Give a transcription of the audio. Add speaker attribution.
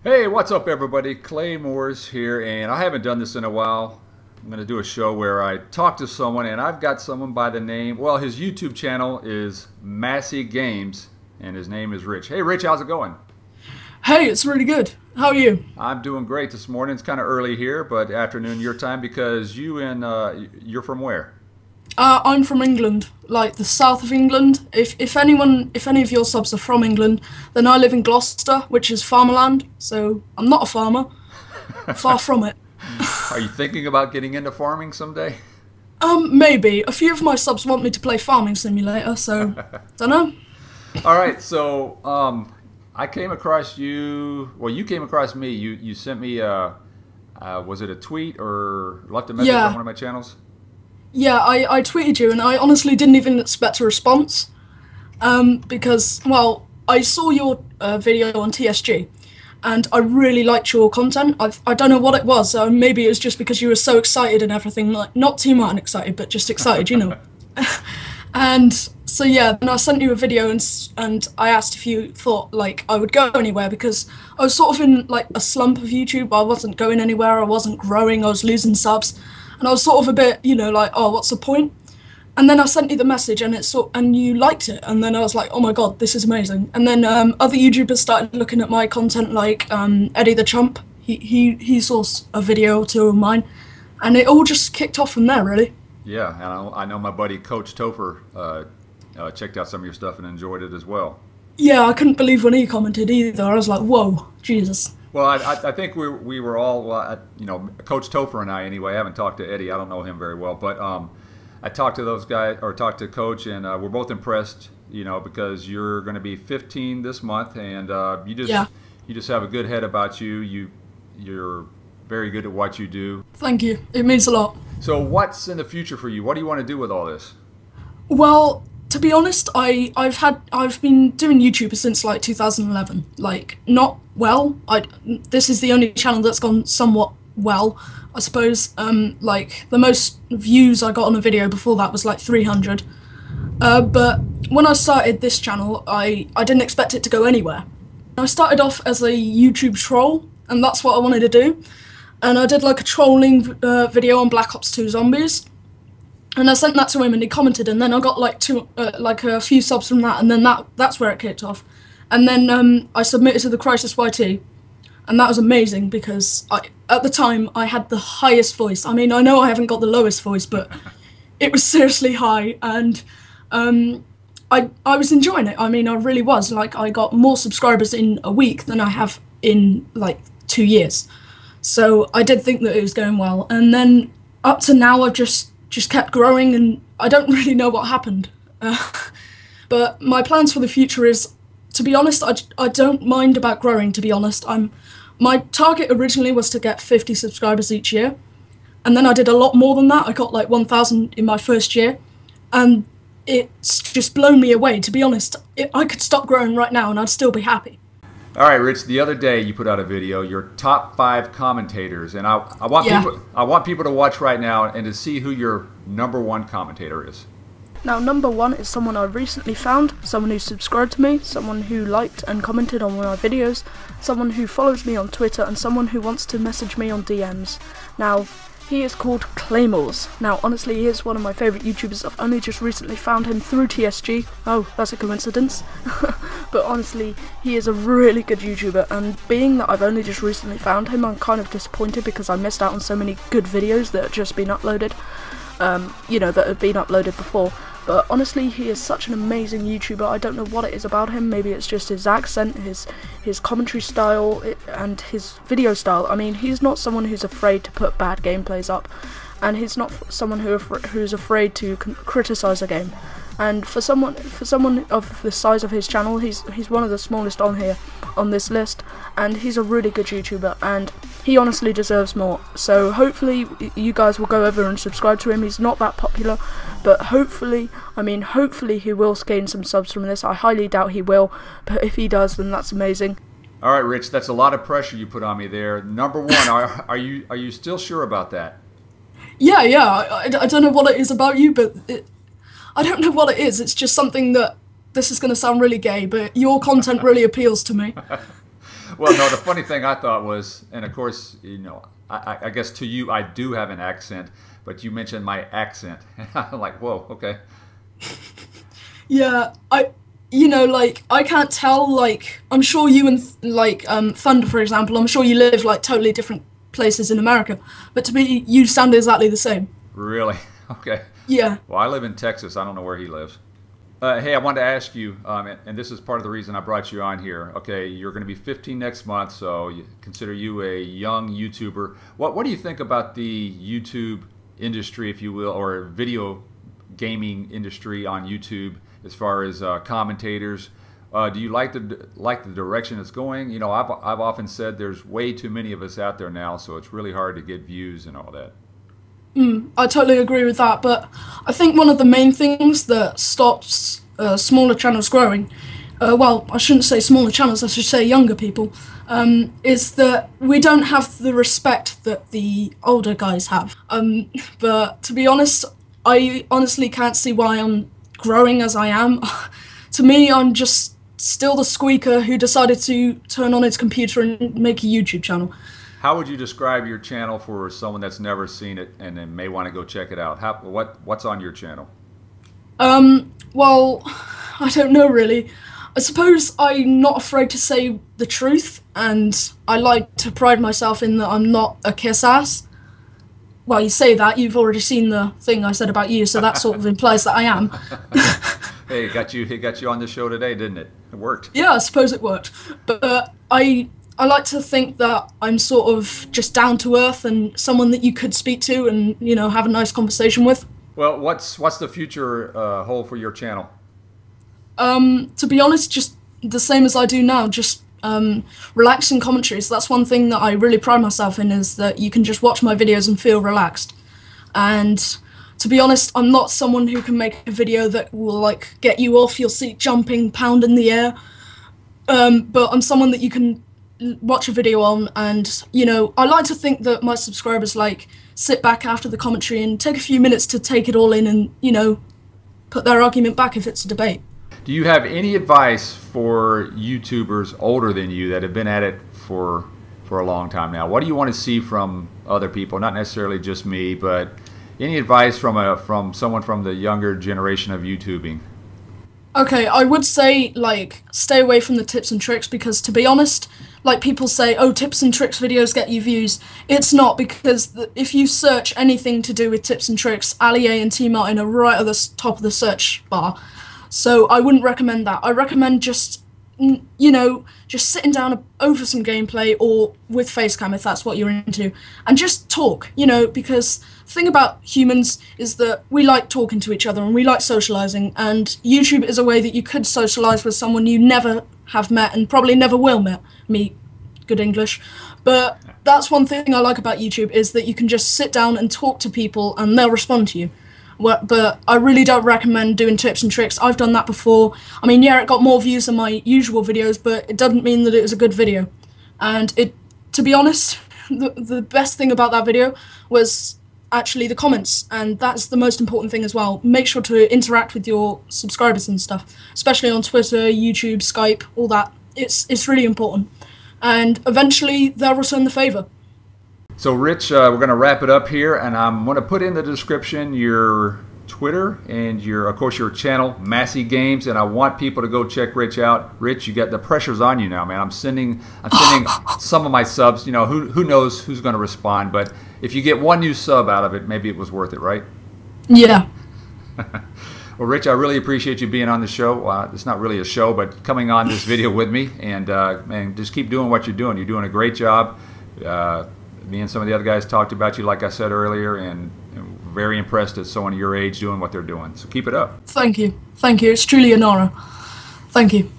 Speaker 1: Hey, what's up, everybody? Klay Morz here, and I haven't done this in a while. I'm going to do a show where I talk to someone, and I've got someone by the name, well, his YouTube channel is Massey Games, and his name is Rich. Hey, Rich, how's it going?
Speaker 2: Hey, it's really good. How are you?
Speaker 1: I'm doing great this morning. It's kind of early here, but afternoon your time because you're from where?
Speaker 2: I'm from England, like the south of England. If any of your subs are from England, then I live in Gloucester, which is farmland. So I'm not a farmer, far from it.
Speaker 1: Are you thinking about getting into farming someday?
Speaker 2: Maybe a few of my subs want me to play Farming Simulator, so don't know.
Speaker 1: All right, so I came across you. Well, you came across me. You sent me was it a tweet or left a message on
Speaker 2: Yeah,
Speaker 1: one of my channels?
Speaker 2: yeah. I tweeted you, and I honestly didn't even expect a response. Because well, I saw your video on TSG, and I really liked your content. I don't know what it was. Maybe it was just because you were so excited and everything. Like not Team Martin excited, but just excited, you know. And so yeah, then I sent you a video and I asked if you thought like I would go anywhere because I was sort of in like a slump of YouTube. I wasn't going anywhere. I wasn't growing. I was losing subs, and I was sort of a bit, like, oh, what's the point? And then I sent you the message, and you liked it, and then I was like, oh my god, this is amazing. And then other YouTubers started looking at my content, like Eddie the Chump. He saw a video or two of mine, and it all just kicked off from there, really.
Speaker 1: Yeah, and I know my buddy Coach Topher checked out some of your stuff and enjoyed it as well.
Speaker 2: Yeah, I couldn't believe when he commented either. I was like, whoa, Jesus.
Speaker 1: Well, I think we were all, Coach Topher and I anyway. I haven't talked to Eddie. I don't know him very well, but I talked to those guys, or talked to Coach, and we're both impressed, because you're going to be 15 this month, and
Speaker 2: Yeah,
Speaker 1: you just have a good head about you. You're very good at what you do.
Speaker 2: thank you. It means a lot.
Speaker 1: So what's in the future for you? What do you want to do with all this?
Speaker 2: Well, to be honest, I've been doing YouTube since like 2011. Like not well. This is the only channel that's gone somewhat well, I suppose. Like the most views I got on a video before that was like 300. But when I started this channel, I didn't expect it to go anywhere. I started off as a YouTube troll, and that's what I wanted to do. And I did like a trolling video on Black Ops 2 Zombies, and I sent that to him, and he commented, and then I got like a few subs from that, and then that's where it kicked off. And then I submitted to the Crisis YT, and that was amazing because at the time I had the highest voice. I mean, I know I haven't got the lowest voice, but it was seriously high, and I was enjoying it. I mean, I really was. Like, I got more subscribers in a week than I have in like 2 years. So I did think that it was going well, and then up to now I've just kept growing, and I don't really know what happened. But my plans for the future is, to be honest, I don't mind about growing. To be honest, my target originally was to get 50 subscribers each year, and then I did a lot more than that. I got like 1,000 in my first year, and it's just blown me away. To be honest, I could stop growing right now and I'd still be happy.
Speaker 1: All right, Rich. The other day you put out a video, your top 5 commentators, and I want
Speaker 2: Yeah.
Speaker 1: people to watch right now and to see who your #1 commentator is.
Speaker 3: Now, number one is someone I recently found, someone who subscribed to me, someone who liked and commented on one of my videos, someone who follows me on Twitter, and someone who wants to message me on DMs. Now, he is called Klay Morz. Now, honestly, he is one of my favourite YouTubers. I've only just recently found him through TSG. Oh, that's a coincidence. But honestly, he is a really good YouTuber, and being that I've only just recently found him, I'm kind of disappointed because I missed out on so many good videos that have just been uploaded, that have been uploaded before. But honestly, he is such an amazing YouTuber. I don't know what it is about him. Maybe it's just his accent, his commentary style, and his video style. I mean, he's not someone who's afraid to put bad gameplays up, and he's not someone who's afraid to criticize a game. And for someone of the size of his channel, he's one of the smallest on here, on this list, and he's a really good YouTuber, and he honestly deserves more. So hopefully you guys will go over and subscribe to him. He's not that popular, but hopefully he will gain some subs from this. I highly doubt he will, but if he does, then that's amazing.
Speaker 1: All right, Rich. That's a lot of pressure you put on me there. #1, are you still sure about that?
Speaker 2: Yeah, yeah. I don't know what it is about you, but I don't know what it is. It's just something that, this is going to sound really gay, but your content really appeals to me.
Speaker 1: Well, no, the funny thing I thought was, and of course, you know, I guess to you, I do have an accent, but you mentioned my accent. And I'm like, whoa, okay.
Speaker 2: Yeah, you know, like, I can't tell, like, I'm sure you and, like, Thunder, for example, I'm sure you live, like, totally different places in America, but to me, you sound exactly the same.
Speaker 1: Really? Okay.
Speaker 2: Yeah.
Speaker 1: Well, I live in Texas. I don't know where he lives. Hey, I wanted to ask you, and this is part of the reason I brought you on here. Okay, you're going to be 15 next month, so you consider you a young YouTuber. What do you think about the YouTube industry, if you will, or video gaming industry on YouTube, as far as commentators? Do you like the direction it's going? You know, I've often said there's way too many of us out there now, so it's really hard to get views and all that.
Speaker 2: I totally agree with that, but I think one of the main things that stops smaller channels growing, well, I shouldn't say smaller channels, I should say younger people, is that we don't have the respect that the older guys have. But to be honest, I honestly can't see why I'm growing as I am. To me, I'm just still the squeaker who decided to turn on his computer and make a YouTube channel.
Speaker 1: How would you describe your channel for someone that's never seen it and then may want to go check it out? What's on your channel?
Speaker 2: Well, I don't know really. I suppose I'm not afraid to say the truth, and I like to pride myself in that I'm not a kiss ass. Well, you say that, you've already seen the thing I said about you, so that sort of implies that I am.
Speaker 1: Hey, it got you on the show today, didn't it? It worked.
Speaker 2: Yeah, I suppose it worked. But I like to think that I'm sort of just down to earth and someone that you could speak to and, you know, have a nice conversation with.
Speaker 1: Well, what's the future hold for your channel?
Speaker 2: To be honest, just the same as I do now, just relaxing commentaries. That's one thing that I really pride myself in, is that you can just watch my videos and feel relaxed. And to be honest, I'm not someone who can make a video that will, like, get you off your seat jumping, pound in the air. But I'm someone that you can watch a video on, and, you know, I like to think that my subscribers, like, sit back after the commentary and take a few minutes to take it all in and, you know, put their argument back if it's a debate.
Speaker 1: Do you have any advice for YouTubers older than you that have been at it for a long time now? What do you want to see from other people? Not necessarily just me, but any advice from someone from the younger generation of YouTubing?
Speaker 2: Okay, I would say, like, stay away from the tips and tricks, because, to be honest, like, people say, oh, tips and tricks videos get you views. It's not, because if you search anything to do with tips and tricks, Ali A and T Martin are right at the top of the search bar. So I wouldn't recommend that. I recommend just, you know, just sitting down over some gameplay, or with facecam if that's what you're into, and just talk, you know, because the thing about humans is that we like talking to each other and we like socializing, and YouTube is a way that you could socialize with someone you never have met and probably never will meet. Good English. But that's one thing I like about YouTube, is that you can just sit down and talk to people and they'll respond to you. But I really don't recommend doing tips and tricks. I've done that before. I mean, yeah, it got more views than my usual videos, but it doesn't mean that it was a good video. And to be honest, the best thing about that video was actually the comments, and that's the most important thing as well. Make sure to interact with your subscribers and stuff, especially on Twitter, YouTube, Skype, all that. It's really important. And eventually they'll return the favor.
Speaker 1: So, Rich, we're going to wrap it up here, and I'm going to put in the description your Twitter and of course, your channel, Massey Games, and I want people to go check Rich out. Rich, you got the pressure's on you now, man. I'm sending some of my subs. You know, who knows who's going to respond, but if you get one new sub out of it, maybe it was worth it, right?
Speaker 2: Yeah.
Speaker 1: Well, Rich, I really appreciate you being on the show. It's not really a show, but coming on this video with me, and just keep doing what you're doing. You're doing a great job. Me and some of the other guys talked about you, like I said earlier, and very impressed at someone your age doing what they're doing. So keep it up.
Speaker 2: Thank you. Thank you. It's truly an honor. Thank you.